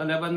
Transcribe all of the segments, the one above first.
11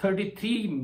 33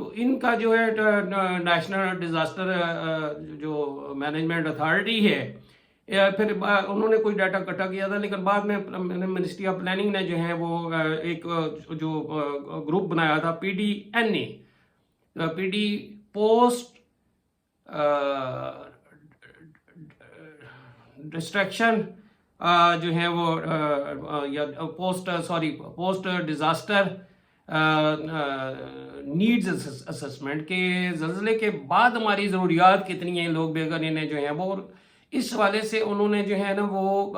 تو ان کا جو ہے نیشنل ڈیزاسٹر جو مینجمنٹ اتھارٹی ہے، پھر انہوں نے کوئی ڈیٹا اکٹھا کیا تھا، لیکن بعد میں منسٹری آف پلاننگ نے جو ہے وہ ایک جو گروپ بنایا تھا PDNA، P D post distraction جو ہے وہ یا پوسٹ ڈیزاسٹر نیڈز اسسمنٹ کے زلزلے کے بعد ہماری ضروریات کتنی ہیں، لوگ بے گھر انہیں جو ہیں وہ، اس حوالے سے انہوں نے جو ہے نا وہ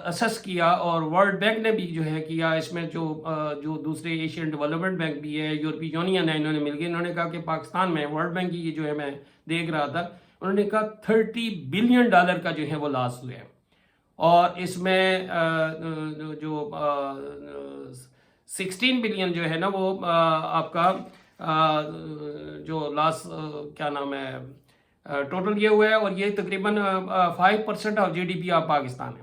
اسس کیا، اور ورلڈ بینک نے بھی جو ہے کیا، اس میں جو دوسرے ایشین ڈیولپمنٹ بینک بھی ہے، یورپی یونین ہے، انہوں نے مل کے انہوں نے کہا کہ پاکستان میں ورلڈ بینک کی جو ہے میں دیکھ رہا تھا، انہوں نے کہا $30 بلین کا جو ہے وہ لاس ہوئے ہیں، اور اس میں جو 16 بلین جو ہے نا وہ آپ کا جو لاس کیا نام ہے ٹوٹل یہ ہوا ہے، اور یہ تقریباً 5% آف GDP آپ پاکستان ہے۔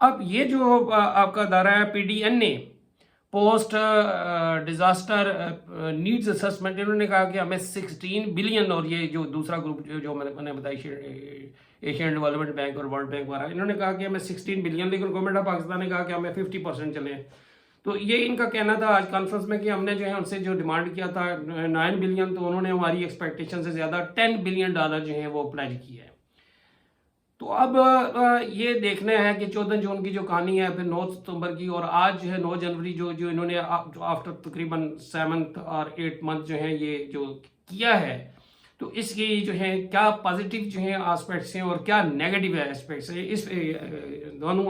اب یہ جو آپ کا ادارہ ہے PDNA post disaster needs assessment, انہوں نے کہا کہ ہمیں 16 بلین، اور یہ جو دوسرا گروپ جو میں نے بتایا ایشین ڈیولپمنٹ بینک اور ورلڈ بینک والا، انہوں نے کہا کہ ہمیں 16 بلین، لیکن گورنمنٹ آف پاکستان نے کہا کہ ہمیں 50% چلیں۔ تو یہ ان کا کہنا تھا آج کانفرنس میں کہ ہم نے جو ہے ان سے جو ڈیمانڈ کیا تھا 9 بلین، تو انہوں نے ہماری ایکسپیکٹیشن سے زیادہ $10 بلین جو ہیں وہ پلیج کیا ہے۔ تو اب یہ دیکھنا ہے کہ 14 جون کی جو کہانی ہے، پھر 9 ستمبر کی، اور آج جو ہے 9 جنوری جو انہوں نے آفٹر تقریباً 7 اور 8 منتھ جو ہے یہ جو کیا ہے، تو اس کی جو ہے کیا پازیٹیو جو ہیں آسپیکٹس ہیں اور کیا نیگیٹو ایسپیکٹس ہیں، اس دونوں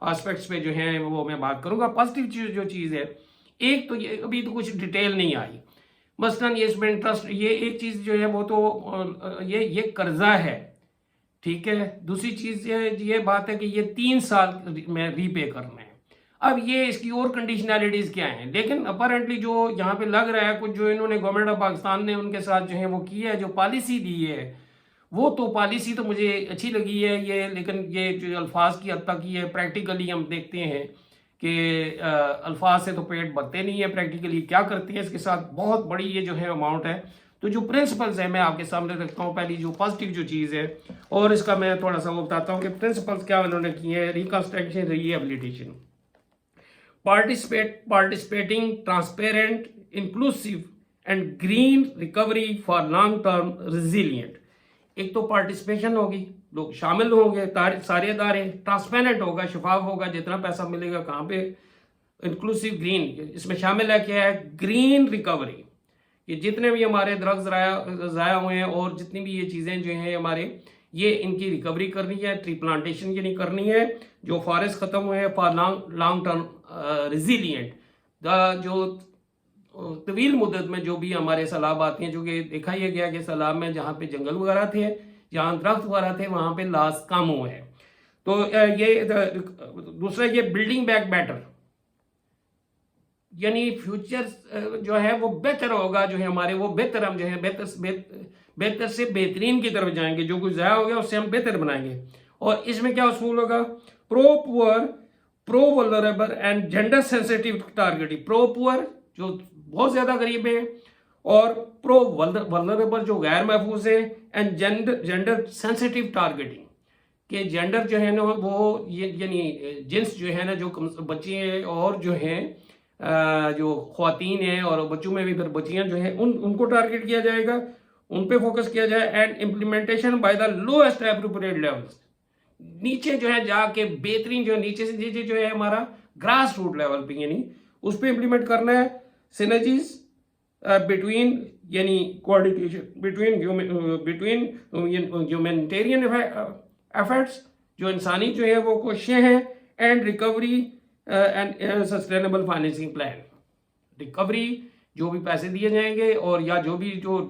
آسپیکٹس پہ جو ہیں وہ میں بات کروں گا۔ پازیٹیو جو چیز ہے، ایک تو یہ ابھی تو کچھ ڈیٹیل نہیں آئی، مثلاً یہ اس میں انٹرسٹ، یہ ایک چیز جو ہے وہ تو یہ قرضہ ہے، ٹھیک ہے۔ دوسری چیز یہ بات ہے کہ یہ 3 سال میں ری پے کرنا ہے۔ اب یہ اس کی اور کنڈیشنالٹیز کیا ہیں، لیکن اپیرنٹلی جو یہاں پہ لگ رہا ہے کچھ جو انہوں نے گورنمنٹ آف پاکستان نے ان کے ساتھ جو ہے وہ کی ہے، جو پالیسی دی ہے، وہ تو پالیسی تو مجھے اچھی لگی ہے یہ، لیکن یہ جو الفاظ کی حد تک یہ پریکٹیکلی ہم دیکھتے ہیں کہ الفاظ سے تو پیٹ بھرتے نہیں ہے، پریکٹیکلی کیا کرتے ہیں اس کے ساتھ بہت بڑی یہ جو ہے اماؤنٹ ہے۔ تو جو پرنسپلز ہیں میں آپ کے سامنے رکھتا ہوں، پہلی جو پازیٹیو جو چیز ہے، اور اس کا میں تھوڑا سا وہ بتاتا ہوں کہ پرنسپلز کیا انہوں نے کیے ہیں۔ Reconstruction, re ایبلیٹیشن، participating, transparent, inclusive and green recovery for long term resilient۔ ایک تو پارٹیسپیشن ہوگی، لوگ شامل ہوں گے، سارے ادارے، ٹرانسپیرنٹ ہوگا، شفاف ہوگا، جتنا پیسہ ملے گا کہاں پہ، انکلوسیو گرین، اس میں شامل ہے کیا ہے، گرین ریکوری، کہ جتنے بھی ہمارے درخت ضائع ہوئے ہیں اور جتنی بھی یہ چیزیں جو ہیں ہمارے، یہ ان کی ریکوری کرنی ہے، ٹری پلانٹیشن یہ نہیں کرنی ہے، جو فارسٹ ختم ہوئے ہیں فار لانگ ٹرم ریزیلینٹ، جو طویل مدت میں جو بھی ہمارے سیلاب آتے ہیں، جو کہ دیکھا یہ گیا کہ سیلاب میں جہاں پہ جنگل وغیرہ تھے، جہاں درخت وغیرہ تھے، وہاں پہ لاس کم ہوئے ہیں۔ تو یہ دوسرا یہ بلڈنگ بیک بیٹر، یعنی فیوچر جو ہے وہ بہتر ہوگا، جو ہے ہمارے وہ بہتر، ہم جو ہے بہتر سے بہترین کی طرف جائیں گے، جو کچھ ضائع ہو گیا اس سے ہم بہتر بنائیں گے۔ اور اس میں کیا اصول ہوگا، pro poor, pro vulnerable and gender sensitive targeting, pro poor جو بہت زیادہ غریب ہیں، اور پرو ولنریبل جو غیر محفوظ ہیں، اینڈ جینڈر سینسیٹیو ٹارگیٹنگ، کہ جینڈر جو ہے نا وہ یعنی جنس جو ہے نا، جو بچے ہیں اور جو ہیں جو خواتین ہیں، اور بچوں میں بھی پھر بچیاں جو ہیں ان کو ٹارگیٹ کیا جائے گا، ان پہ فوکس کیا جائے، and implementation by the lowest appropriate levels, نیچے جو ہے جا کے بہترین جو ہے نیچے سے نیچے جو ہے ہمارا گراس روٹ لیول پہ، یعنی اس پہ امپلیمنٹ کرنا ہے۔ سینرجیز بٹوین، یعنی کوآرڈینیشن بٹوین ہیومینٹیرین ایفرٹس، جو انسانی جو ہے وہ کوششیں ہیں، and recovery and sustainable financing plan, recovery جو بھی پیسے دیے جائیں گے، اور یا جو بھی جو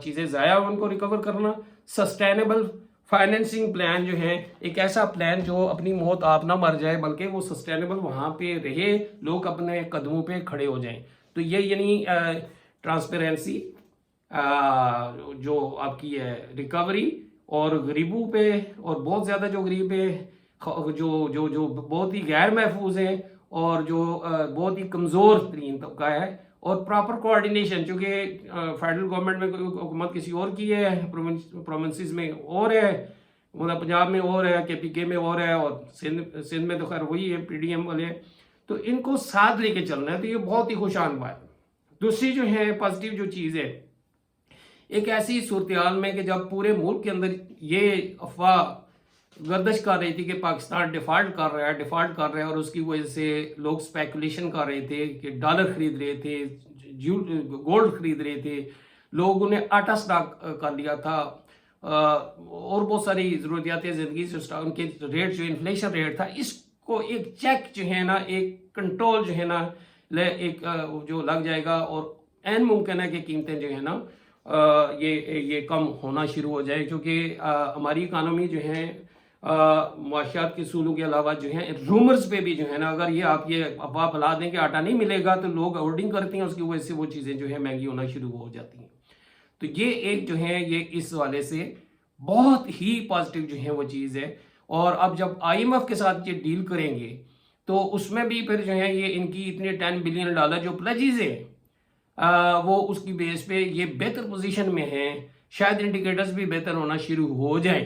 چیزیں ضائع ہو ان کو ریکور کرنا، سسٹینیبل فائنینسنگ پلان جو ہے ایک ایسا پلان جو اپنی موت آپ نہ مر جائے، بلکہ وہ سسٹینیبل وہاں پہ رہے، لوگ اپنے قدموں پہ کھڑے ہو جائیں۔ تو یہ یعنی ٹرانسپیرنسی جو آپ کی ہے، ریکوری، اور غریبوں پہ، اور بہت زیادہ جو غریب ہے، جو بہت ہی غیر محفوظ ہیں، اور جو بہت ہی کمزور ترین طبقہ ہے، اور پراپر کوآرڈینیشن، چونکہ فیڈرل گورنمنٹ میں حکومت کسی اور کی ہے، پروونسز میں اور ہے، مطلب پنجاب میں اور ہے، KPK میں اور ہے، اور سندھ میں تو خیر وہی ہے PDM والے، تو ان کو ساتھ لے کے چلنا ہے، تو یہ بہت ہی خوش آمد بات ہے۔ دوسری جو ہے پازیٹیو جو چیز ہے، ایک ایسی صورتحال میں کہ جب پورے ملک کے اندر یہ افواہ گردش کر رہی تھی کہ پاکستان ڈیفالٹ کر رہا ہے اور اس کی وجہ سے لوگ سپیکولیشن کر رہے تھے کہ ڈالر خرید رہے تھے، گولڈ خرید رہے تھے، لوگوں نے آٹا سٹاک کر لیا تھا، اور بہت ساری ضروریات زندگی سے ان کے ریٹ جو انفلیشن ریٹ تھا، اس کو ایک چیک جو ہے نا، ایک کنٹرول جو ہے نا ایک جو لگ جائے گا، اور عین ممکن ہے کہ قیمتیں جو ہے نا یہ کم ہونا شروع ہو جائے، کیونکہ ہماری اکانومی جو ہے معاشیات کے اصولوں کے علاوہ جو ہے رومرز پہ بھی جو ہے نا، اگر یہ آپ یہ افواہ پھیلا دیں کہ آٹا نہیں ملے گا تو لوگ ہورڈنگ کرتے ہیں، اس کی وجہ سے وہ چیزیں جو ہے مہنگی ہونا شروع ہو جاتی ہیں۔ تو یہ ایک جو ہے یہ اس والے سے بہت ہی پازیٹیو جو ہے وہ چیز ہے۔ اور اب جب IMF کے ساتھ یہ ڈیل کریں گے تو اس میں بھی پھر جو ہے یہ ان کی اتنے $10 بلین جو پلیجز ہیں وہ اس کی بیس پہ یہ بہتر پوزیشن میں ہیں، شاید انڈیکیٹرز بھی بہتر ہونا شروع ہو جائیں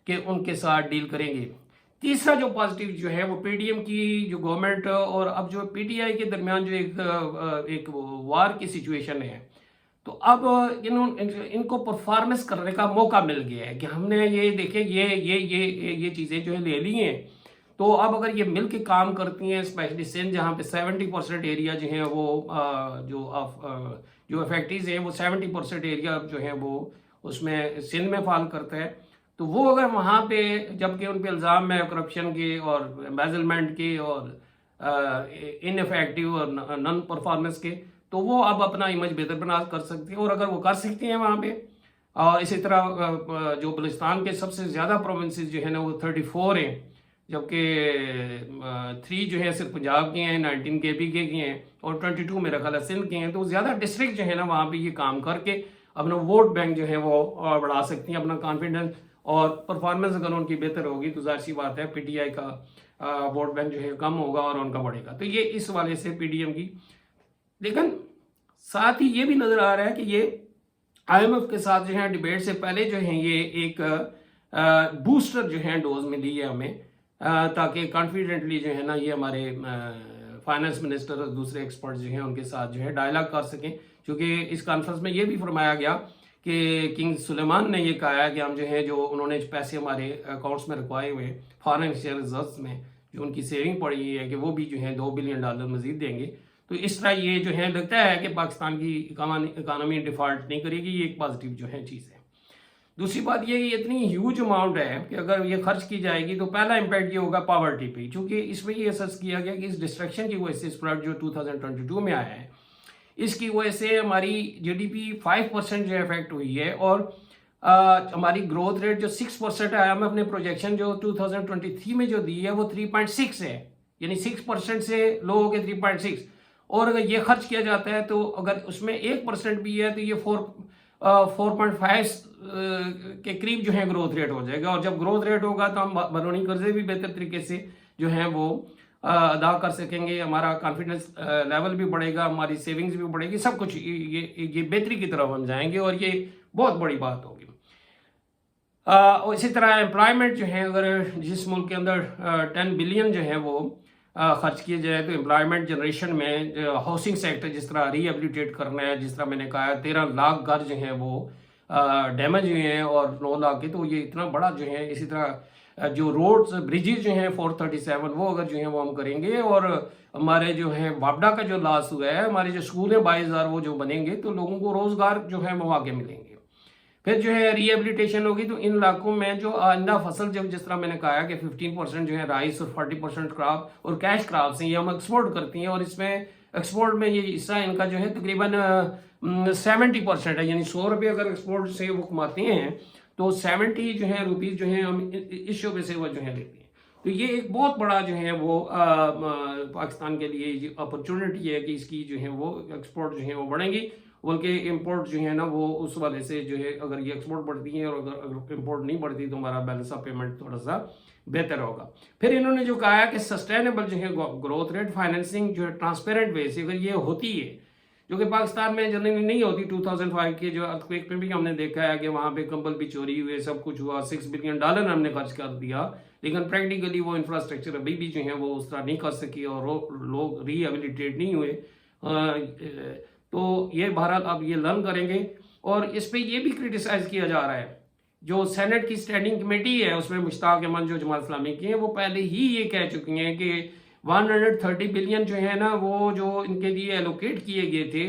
کہ ان کے ساتھ ڈیل کریں گے۔ تیسرا جو پازیٹیو جو ہے وہ PDM کی جو گورنمنٹ اور اب جو PTI کے درمیان جو ایک وار کی سچویشن ہے، تو اب ان کو پرفارمنس کرنے کا موقع مل گیا ہے کہ ہم نے یہ دیکھیں یہ چیزیں جو ہے لے لی ہیں، تو اب اگر یہ مل کے کام کرتی ہیں، اسپیشلی سندھ جہاں پہ 70% ایریا جو ہیں وہ جو افیکٹیز ہیں وہ 70% ایریا جو ہے وہ اس میں سندھ میں فال کرتا ہے، تو وہ اگر وہاں پہ جبکہ ان پہ الزام ہے کرپشن کے اور ایمبیزلمنٹ کے اور ان افیکٹو اور نن پرفارمنس کے، تو وہ اب اپنا امیج بہتر بنا کر سکتے ہیں، اور اگر وہ کر سکتے ہیں وہاں پہ، اور اسی طرح جو بلوچستان کے سب سے زیادہ پروونسز جو ہیں نا وہ 34 ہیں، جبکہ 3 جو ہے صرف پنجاب کے ہیں، 19 KPK کے ہیں، اور 22 میرا خیال ہے سندھ کے ہیں، تو زیادہ ڈسٹرکٹ جو ہے نا وہاں پہ یہ کام کر کے اپنا ووٹ بینک جو ہے وہ بڑھا سکتی ہیں، اپنا کانفیڈنس اور پرفارمنس اگر ان کی بہتر ہوگی تو ظاہر سی بات ہے PTI کا ووٹ بینک جو ہے کم ہوگا اور ان کا بڑھے گا، تو یہ اس والے سے PDM کی۔ لیکن ساتھ ہی یہ بھی نظر آ رہا ہے کہ یہ IMF کے ساتھ جو ہے ڈیبیٹ سے پہلے جو ہے یہ ایک بوسٹر جو ہے ڈوز ملی ہے ہمیں، تاکہ کانفیڈنٹلی جو ہے نا یہ ہمارے فائنانس منسٹر اور دوسرے ایکسپرٹ جو ہیں ان کے ساتھ جو ہے ڈائلاگ کر سکیں، کیونکہ اس کانفرنس میں یہ بھی فرمایا گیا کہ کنگ سلیمان نے یہ کہا ہے کہ ہم جو ہے جو انہوں نے پیسے ہمارے اکاؤنٹس میں رکھوائے ہوئے فارن ایکسچینج ریزروز میں جو ان کی سیونگ پڑی ہے کہ وہ بھی جو ہے $2 بلین مزید دیں گے، تو اس طرح یہ جو ہے لگتا ہے کہ پاکستان کی اکانومی ڈیفالٹ نہیں کرے گی، یہ ایک پازیٹیو جو ہے چیز ہے۔ دوسری بات یہ کہ اتنی ہیوج اماؤنٹ ہے کہ اگر یہ خرچ کی جائے گی تو پہلا امپیکٹ یہ ہوگا پاورٹی پہ، چونکہ اس میں یہ اسس کیا گیا کہ اس ڈسٹریکشن کی وجہ سے اس پروڈکٹ جو 2022 میں آیا ہے اس کی وجہ سے ہماری GDP 5% جو افیکٹ ہوئی ہے، اور ہماری گروتھ ریٹ جو 6% ہے، ہم اپنے پروجیکشن جو 2023 میں جو دی ہے وہ 3.6 ہے، یعنی 6% سے لو ہو کے 3.6، اور اگر یہ خرچ کیا جاتا ہے تو اگر اس میں 1% بھی ہے تو یہ 4.5 کے قریب جو ہے گروتھ ریٹ ہو جائے گا، اور جب گروتھ ریٹ ہوگا تو ہم بیرونی قرضے بھی بہتر طریقے سے جو ہیں وہ ادا کر سکیں گے، ہمارا کانفیڈنس لیول بھی بڑھے گا، ہماری سیونگز بھی بڑھے گی، سب کچھ یہ بہتری کی طرف ہم جائیں گے، اور یہ بہت بڑی بات ہوگی۔ اور اسی طرح امپلائمنٹ جو ہے اگر جس ملک کے اندر 10 بلین جو ہے وہ خرچ کیے جائے تو امپلائمنٹ جنریشن میں ہاؤسنگ سیکٹر جس طرح ری ایبلیٹیٹ کرنا ہے، جس طرح میں نے کہا 13 لاکھ گھر جو ہیں وہ ڈیمیج ہوئے ہیں اور 9 لاکھ کے، تو یہ اتنا بڑا جو ہے، اسی طرح جو روڈز بریجز جو ہیں 437 وہ اگر جو ہیں وہ ہم کریں گے، اور ہمارے جو ہے واپڈا کا جو لاس ہوا ہے، ہمارے جو اسکول ہیں 22,000 وہ جو بنیں گے تو لوگوں کو روزگار جو ہے مواقع ملیں گے۔ پھر جو ہے ری ایبلیٹیشن ہوگی تو ان علاقوں میں جو آئندہ فصل جس طرح میں نے کہا کہ 15% جو ہے رائس اور 40% کراپ اور کیش کراپس ہیں، یہ ہم ایکسپورٹ کرتی ہیں، اور اس میں ایکسپورٹ میں یہ حصہ ان کا جو ہے تقریباً 70% ہے، یعنی 100 روپے اگر ایکسپورٹ سے وہ کماتے ہیں تو 70 جو ہے روپیز جو ہیں ہم اس شعبے سے وہ جو ہے لیتے ہیں، تو یہ ایک بہت بڑا جو ہے وہ پاکستان کے لیے اپرچونٹی ہے کہ اس کی جو ہے وہ ایکسپورٹ جو ہے وہ بڑھیں گی، بلکہ امپورٹ جو ہے نا وہ اس والے سے جو ہے اگر یہ ایکسپورٹ بڑھتی ہیں اور اگر امپورٹ نہیں بڑھتی تو ہمارا بیلنس آف پیمنٹ تھوڑا سا بہتر ہوگا۔ پھر انہوں نے جو کہا ہے کہ سسٹینیبل جو ہے گروتھ ریٹ فائنینسنگ جو ہے ٹرانسپیرنٹ وے سے اگر یہ ہوتی ہے جو کہ پاکستان میں جنرلی نہیں ہوتی. 2005 کے جو ارتھکویک میں بھی ہم نے دیکھا ہے کہ وہاں پہ کمبل بھی چوری ہوئے, سب کچھ ہوا, $6 بلین ہم نے خرچ کر دیا, لیکن پریکٹیکلی وہ انفراسٹرکچر ابھی بھی جو ہے وہ اس طرح نہیں کر سکی اور لوگ ری ایبلیٹیٹ نہیں ہوئے. تو یہ بہرحال اب یہ لرن کریں گے. اور اس پہ یہ بھی کرٹیسائز کیا جا رہا ہے, جو سینٹ کی اسٹینڈنگ کمیٹی ہے اس میں مشتاق احمد جو جماعت اسلامی کی ہیں وہ پہلے ہی یہ کہہ چکی ہیں کہ 130 بلین جو ہے نا وہ جو ان کے لیے ایلوکیٹ کیے گئے تھے,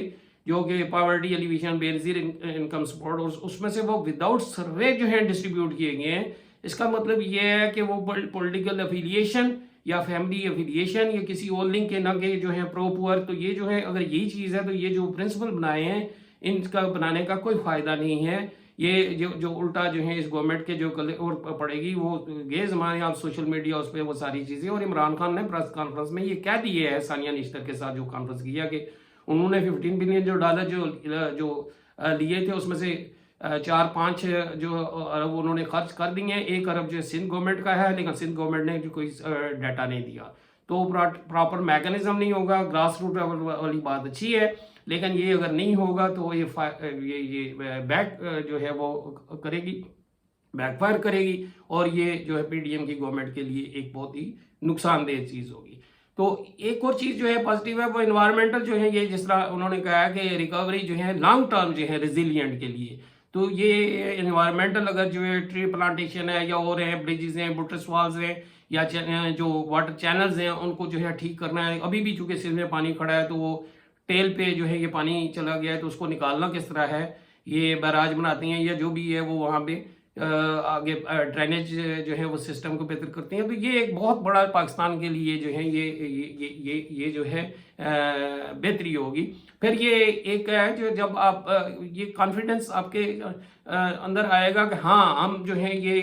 جو کہ پاورٹی ایلیویشن, بے نظیر انکم سپورٹ, اور اس میں سے وہ وداؤٹ سروے جو ہیں ڈسٹریبیوٹ کیے گئے ہیں. اس کا مطلب یہ ہے کہ وہ پولیٹیکل افیلیشن یا فیملی افیلیشن یا کسی اور لنک کے نہ کہ جو ہے پرو پور. تو یہ جو ہے اگر یہی چیز ہے تو یہ جو پرنسپل بنائے ہیں ان کا بنانے کا کوئی فائدہ نہیں ہے. یہ جو الٹا جو ہے اس گورنمنٹ کے جو اور پڑے گی وہ گئے زمانے آپ سوشل میڈیا اس پہ وہ ساری چیزیں. اور عمران خان نے پریس کانفرنس میں یہ کہہ دیے ہے ثانیہ نشتر کے ساتھ جو کانفرنس کیا کہ انہوں نے $15 بلین جو لیے تھے اس میں سے 4-5 جو ارب انہوں نے خرچ کر دیے ہیں. 1 ارب جو سندھ گورنمنٹ کا ہے, لیکن سندھ گورنمنٹ نے جو کوئی ڈیٹا نہیں دیا. تو پراپر میکانزم نہیں ہوگا. گراس روٹ والی بات اچھی ہے, لیکن یہ اگر نہیں ہوگا تو یہ بیک جو ہے وہ کرے گی, بیک فائر کرے گی, اور یہ جو ہے پی ڈی ایم کی گورنمنٹ کے لیے ایک بہت ہی نقصان دہ چیز ہوگی. تو ایک اور چیز جو ہے پازیٹیو ہے وہ انوائرمنٹل جو ہے, یہ جس طرح انہوں نے کہا کہ ریکوری جو ہے لانگ ٹرم جو ہے ریزیلینٹ کے لیے. تو یہ انوائرمنٹل اگر جو ہے ٹری پلانٹیشن ہے یا اور ہیں, بریجز ہیں, بٹرس والز ہیں, یا جو واٹر چینلز ہیں ان کو جو ہے ٹھیک کرنا ہے. ابھی بھی چونکہ سندھ میں پانی کھڑا ہے تو وہ ٹیل پہ جو ہے یہ پانی چلا گیا ہے, تو اس کو نکالنا کس طرح ہے. یہ بیراج بناتی ہیں یا جو بھی ہے وہ وہاں پہ آگے ڈرینیج جو ہے وہ سسٹم کو بہتر کرتی ہیں. تو یہ ایک بہت بڑا پاکستان کے لیے جو ہے یہ جو ہے بہتری ہوگی. پھر یہ ایک ہے جو جب آپ یہ کانفیڈنس آپ کے اندر آئے گا کہ ہاں ہم جو ہے یہ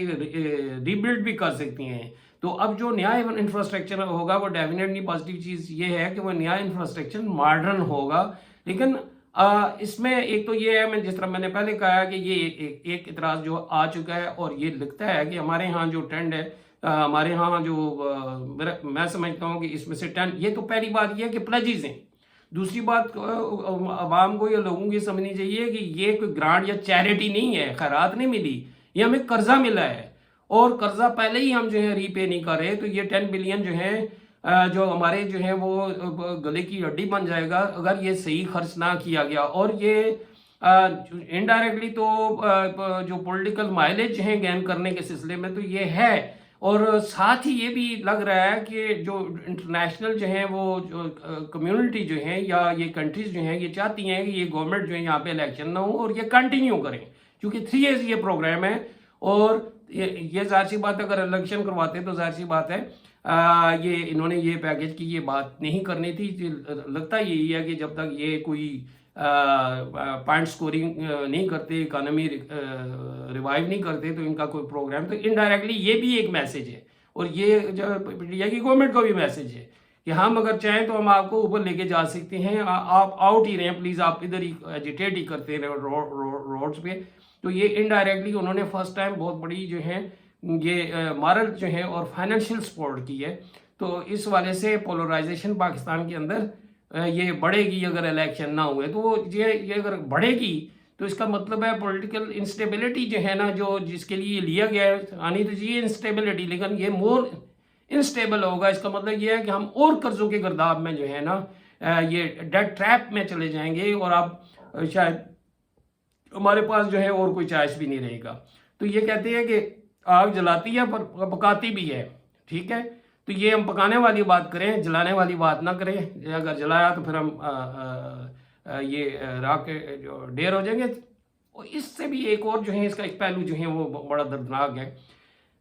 ری بلڈ بھی کر سکتی ہیں. تو اب جو نیا انفراسٹرکچر ہوگا وہ ڈیفینیٹلی پازیٹیو چیز یہ ہے کہ وہ نیا انفراسٹرکچر ماڈرن ہوگا. لیکن اس میں ایک تو یہ ہے, جس طرح میں نے پہلے کہا کہ یہ ایک اعتراض جو آ چکا ہے, اور یہ لگتا ہے کہ ہمارے ہاں جو ٹرینڈ ہے, ہمارے ہاں جو میں سمجھتا ہوں کہ اس میں سے ٹرینڈ, یہ تو پہلی بات یہ ہے کہ پلجز ہیں. دوسری بات عوام کو یا لوگوں کی سمجھنی چاہیے کہ یہ کوئی گرانٹ یا چیریٹی نہیں ہے, خیرات نہیں ملی, یہ ہمیں قرضہ ملا ہے, اور قرضہ پہلے ہی ہم جو ہے ری پے نہیں کر رہے. تو یہ 10 بلین جو ہے جو ہمارے جو ہے وہ گلے کی ہڈی بن جائے گا اگر یہ صحیح خرچ نہ کیا گیا. اور یہ انڈائریکٹلی تو جو پولیٹیکل مائلیج ہیں گین کرنے کے سلسلے میں تو یہ ہے. اور ساتھ ہی یہ بھی لگ رہا ہے کہ جو انٹرنیشنل جو ہیں وہ کمیونٹی جو ہیں یا یہ کنٹریز جو ہیں یہ چاہتی ہیں کہ یہ گورنمنٹ جو ہے یہاں پہ الیکشن نہ ہو اور یہ کنٹینیو کریں, کیونکہ 3 ایئرز یہ پروگرام ہے. اور یہ ظاہر سی بات ہے اگر الیکشن کرواتے تو ظاہر سی بات ہے یہ انہوں نے یہ پیکج کی یہ بات نہیں کرنی تھی. لگتا یہی ہے کہ جب تک یہ کوئی پوائنٹ سکورنگ نہیں کرتے, اکانومی ریوائیو نہیں کرتے, تو ان کا کوئی پروگرام, تو انڈائریکٹلی یہ بھی ایک میسیج ہے. اور یہ جو پی ٹی آئی کی گورنمنٹ کو بھی میسیج ہے کہ ہم اگر چاہیں تو ہم آپ کو اوپر لے کے جا سکتے ہیں, آپ آؤٹ ہی رہیں پلیز, آپ ادھر ہی ایجیٹیٹ ہی کرتے رہے روڈز پہ. تو یہ انڈائریکٹلی انہوں نے فرسٹ ٹائم بہت بڑی جو ہے یہ مارل جو ہے اور فائنینشیل سپورٹ کی ہے. تو اس والے سے پولرائزیشن پاکستان کے اندر یہ بڑھے گی اگر الیکشن نہ ہوئے. تو یہ اگر بڑھے گی تو اس کا مطلب ہے پولیٹیکل انسٹیبلٹی جو ہے نا, جو جس کے لیے لیا گیا ہے, آنی تو چاہیے انسٹیبلٹی, لیکن یہ مور انسٹیبل ہوگا. اس کا مطلب یہ ہے کہ ہم اور قرضوں کے گرداب میں جو ہے نا یہ ڈیٹ ٹریپ میں چلے جائیں گے, اور اب شاید ہمارے پاس جو ہے اور کوئی چوائس بھی نہیں رہے گا. تو یہ کہتے ہیں کہ آگ جلاتی ہے پر پکاتی بھی ہے, ٹھیک ہے. تو یہ ہم پکانے والی بات کریں, جلانے والی بات نہ کریں. اگر جلایا تو پھر ہم یہ راک کے جو ڈیر ہو جائیں گے. اور اس سے بھی ایک اور جو ہے اس کا ایک پہلو جو ہے وہ بڑا دردناک ہے.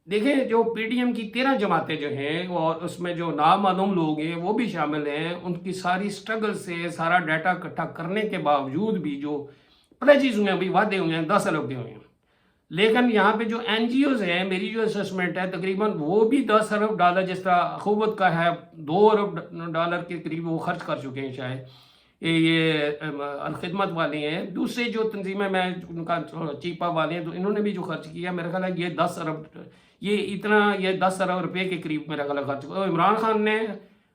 دیکھیں جو پی ڈی ایم کی 13 جماعتیں جو ہیں اور اس میں جو نامعلوم لوگ ہیں وہ بھی شامل ہیں, ان کی ساری سٹرگل سے سارا ڈیٹا اکٹھا کرنے کے باوجود بھی جو پلیجز ہوئے ہیں, بھی وعدے ہوئے ہیں, 10 ارب کے ہوئے ہیں. لیکن یہاں پہ جو این جی اوز ہیں, میری جو اسسمنٹ ہے تقریباً وہ بھی $10 ارب جس طرح اخوت کا ہے $2 ارب کے قریب وہ خرچ کر چکے ہیں. شاید یہ الخدمت والے ہیں, دوسرے جو تنظیمیں میں ان کا چیپا والے ہیں تو انہوں نے بھی جو خرچ کیا میرا خیال ہے یہ 10 ارب, یہ اتنا یہ 10 ارب روپے کے قریب میرا خیال ہے خرچ. عمران خان نے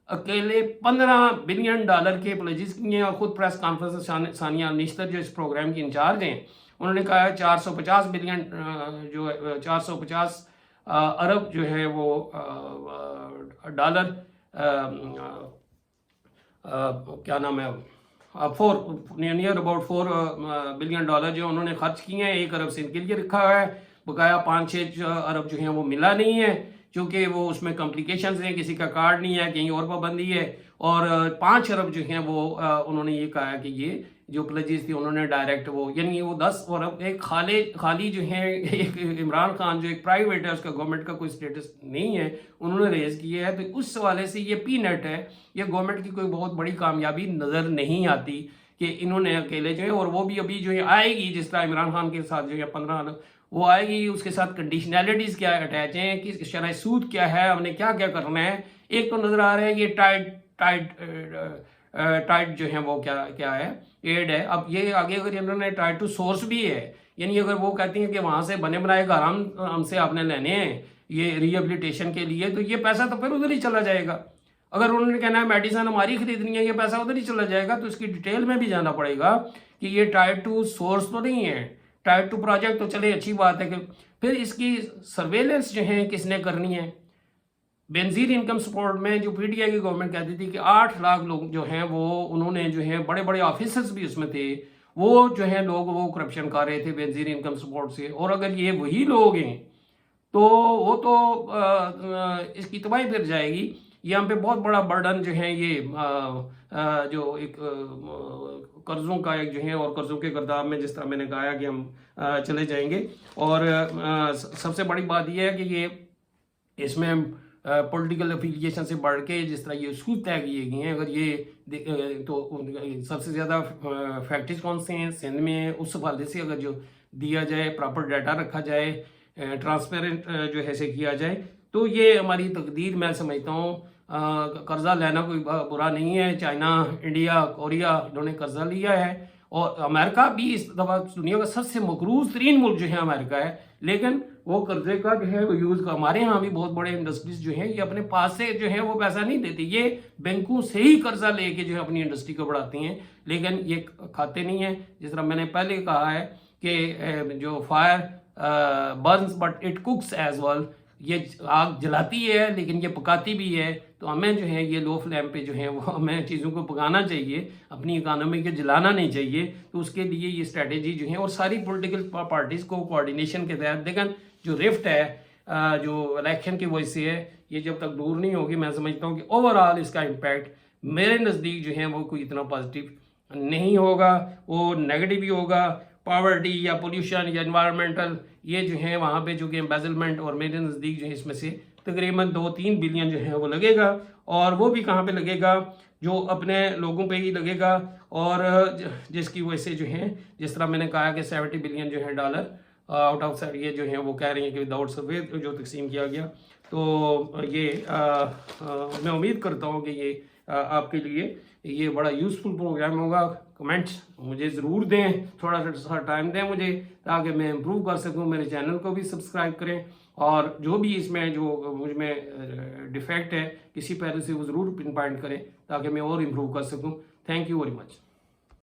اکیلے $15 بلین کے پلیجز کیے ہیں، اور خود پریس کانفرنس میں ثانیہ نشتر جو اس پروگرام کی انچارج ہیں انہوں نے کہا ہے 450 بلین جو 450 ارب جو ہے وہ ڈالر کیا نام ہے نیئر اباؤٹ $4 بلین جو انہوں نے خرچ کیے ہیں، 1 ارب سے ان کے لیے رکھا ہوا ہے، بقایا 5-6 ارب جو ہیں وہ ملا نہیں ہے، چونکہ وہ اس میں کمپلیکیشنز ہیں، کسی کا کارڈ نہیں ہے، کہیں اور پابندی ہے، اور 5 ارب جو ہیں وہ انہوں نے یہ کہا کہ یہ جو پلیجز تھی انہوں نے ڈائریکٹ وہ یعنی وہ 10 ارب ایک خالی جو ہے ایک عمران خان جو ایک پرائیویٹ ہے، اس کا گورنمنٹ کا کوئی سٹیٹس نہیں ہے، انہوں نے ریز کیا ہے، تو اس حوالے سے یہ پی نیٹ ہے، یہ گورنمنٹ کی کوئی بہت بڑی کامیابی نظر نہیں آتی کہ انہوں نے اکیلے جو ہے، اور وہ بھی ابھی جو ہے آئے گی جس طرح عمران خان کے ساتھ جو ہے 15 وہ آئے گی، اس کے ساتھ کنڈیشنلٹیز کیا اٹیچ ہیں، کہ شرح سود کیا ہے، ہم نے کیا کیا کرنا ہے. ایک تو نظر آ رہا ہے کہ ٹائٹ جو ہے وہ کیا ہے، ایڈ ہے. اب یہ آگے اگر انہوں نے ٹائٹ ٹو سورس بھی ہے، یعنی اگر وہ کہتی ہیں کہ وہاں سے بنے بنائے گھر ہم سے آپ نے لینے ہیں یہ ریہیبلیٹیشن کے لیے، تو یہ پیسہ تو پھر ادھر ہی چلا جائے گا. اگر انہوں نے کہنا ہے میڈیسن ہماری خریدنی ہے، یہ پیسہ ادھر ہی چلا جائے گا. تو اس کی ڈیٹیل میں بھی جانا پڑے گا کہ یہ ٹائر ٹو سورس تو نہیں ہے، ٹائر ٹو پروجیکٹ تو چلے اچھی بات ہے، کہ پھر اس کی سرویلنس جو ہے کس نے کرنی ہے. بینظیر انکم سپورٹ میں جو پی ٹی آئی کی گورنمنٹ کہتی تھی کہ 8 لاکھ لوگ جو ہیں وہ انہوں نے جو ہے بڑے بڑے آفیسرز بھی اس میں تھے، وہ جو ہیں لوگ وہ کرپشن کر رہے تھے بینظیر انکم سپورٹ سے. اور اگر یہ وہی لوگ ہیں تو وہ تو اس کی تباہی پھر جائے گی. یہ ہم پہ بہت بڑا برڈن جو ہے یہ جو ایک قرضوں کا ایک جو ہے، اور قرضوں کے گرداب میں جس طرح میں نے کہا کہ ہم چلے جائیں گے. اور سب سے بڑی بات یہ ہے کہ یہ اس میں پولیٹیکل افیلیشن سے بڑھ کے جس طرح یہ اصول طے کیے گئے ہیں، اگر یہ تو سب سے زیادہ فیکٹریز کون سے ہیں سندھ میں، اس حوالے سے اگر جو دیا جائے، پراپر ڈیٹا رکھا جائے، ٹرانسپیرنٹ جو ہے سے کیا جائے، تو یہ ہماری تقدیر میں سمجھتا ہوں. قرضہ لینا کوئی برا نہیں ہے. چائنا، انڈیا، کوریا انہوں نے قرضہ لیا ہے، اور امریکہ بھی اس دفعہ دنیا کا سب سے مقروض ترین ملک جو ہے امریکہ ہے، لیکن وہ قرضے کا جو ہے وہ یوز کا. ہمارے ہاں بھی بہت بڑے انڈسٹریز جو ہیں یہ اپنے پاس سے جو ہے وہ پیسہ نہیں دیتی، یہ بینکوں سے ہی قرضہ لے کے جو ہے اپنی انڈسٹری کو بڑھاتی ہیں، لیکن یہ کھاتے نہیں ہیں. جس طرح میں نے پہلے کہا ہے کہ جو fire burns but it cooks as well, یہ آگ جلاتی ہے لیکن یہ پکاتی بھی ہے. تو ہمیں جو ہے یہ لو فلیم پہ جو ہے وہ ہمیں چیزوں کو پکانا چاہیے، اپنی اکانومی کو جلانا نہیں چاہیے. تو اس کے لیے یہ اسٹریٹجی جو ہے، اور ساری پولیٹیکل پارٹیز کو کوارڈینیشن کے تحت، لیکن جو رفٹ ہے جو الیکشن کی وجہ سے ہے، یہ جب تک دور نہیں ہوگی میں سمجھتا ہوں کہ اوورآل اس کا امپیکٹ میرے نزدیک جو ہے وہ کوئی اتنا پازیٹیو نہیں ہوگا، وہ نیگیٹو ہی ہوگا. پاورٹی یا پولیوشن یا انوائرمنٹل یہ جو ہے وہاں پہ جو کہ امبیزلمنٹ، اور میرے نزدیک جو ہے اس میں سے تقریباً 2-3 بلین جو ہے وہ لگے گا. اور وہ بھی کہاں پہ لگے گا؟ جو اپنے لوگوں پہ ہی لگے گا، اور جس کی وجہ سے جو ہے جس طرح میں نے کہا کہ 70 بلین جو ہے ڈالر آؤٹ آف سائڈ یہ جو ہے وہ کہہ رہی ہیں کہ وداؤٹ سروے جو تقسیم کیا گیا. تو یہ میں امید کرتا ہوں کہ یہ آپ کے لیے یہ بڑا یوزفل پروگرام ہوگا. کمنٹس مجھے ضرور دیں، تھوڑا سا ٹائم دیں مجھے تاکہ میں امپروو کر سکوں. میرے چینل کو بھی سبسکرائب کریں، اور جو بھی اس میں جو مجھ میں ڈیفیکٹ ہے کسی پہلے سے وہ ضرور پن پوائنٹ کریں تاکہ میں اور امپروو کر سکوں. Thank you very much.